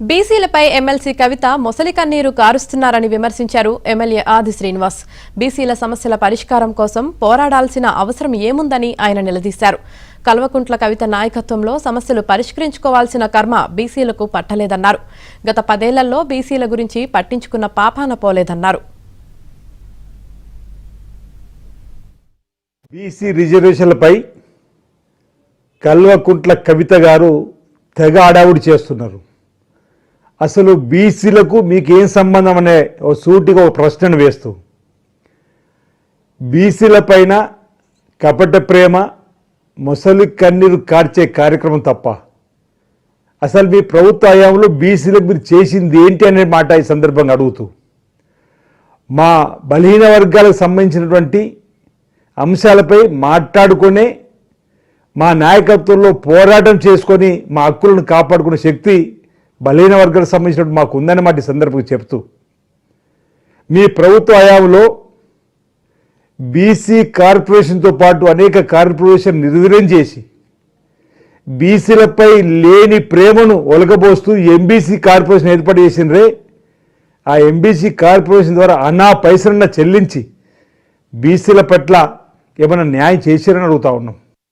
బీసీలపై MLC కవిత మొసలి కన్నీరు కారుస్తున్నారని విమర్శించారు ఎమ్మెల్యే ఆది శ్రీనివాస్. బీసీల సమస్యల పరిష్కారం కోసం పోరాడాల్సిన అవసరం ఏముందని ఆయన నిలదీశారు. కల్వకుంట్ల కవిత నాయకత్వంలో సమస్యలు పరిష్కరించుకోవాల్సిన కర్మ బీసీలకు పట్టలేదన్నారు. గత 10 ఏళ్లలో బీసీల గురించి పట్టించుకున్న పాపాన పోలేదన్నారు. బీసీ రిజర్వేషన్లపై కల్వకుంట్ల కవిత గారు తెగ ఆడావుడి చేస్తున్నారు. అసలు బీసీలకు మీకేం సంబంధం అనే సూటిగా ఒక ప్రశ్నను వేస్తూ బీసీల పైన కపట ప్రేమ, మొసలి కన్నీరు కార్చే కార్యక్రమం తప్ప అసలు మీ ప్రభుత్వ హయాంలో బీసీలకు మీరు చేసింది ఏంటి అనే మాట ఈ సందర్భంగా అడుగుతూ, మా బలహీన వర్గాలకు సంబంధించినటువంటి అంశాలపై మాట్లాడుకునే మా నాయకత్వంలో పోరాటం చేసుకొని మా హక్కులను కాపాడుకునే శక్తి బలహీన వర్గాలకు సంబంధించినట్టు మాకు ఉందని మాట ఈ సందర్భంగా చెప్తూ, మీ ప్రభుత్వ హయాంలో బీసీ కార్పొరేషన్తో పాటు అనేక కార్పొరేషన్ నిర్వీర్యం చేసి బీసీలపై లేని ప్రేమను ఒలగబోస్తూ ఎంబీసీ కార్పొరేషన్ ఏర్పాటు చేసిండ్రే. ఆ ఎంబీసీ కార్పొరేషన్ ద్వారా అనా పైసలన్నా చెల్లించి బీసీల పట్ల ఏమైనా న్యాయం చేశారని అడుగుతా ఉన్నాం.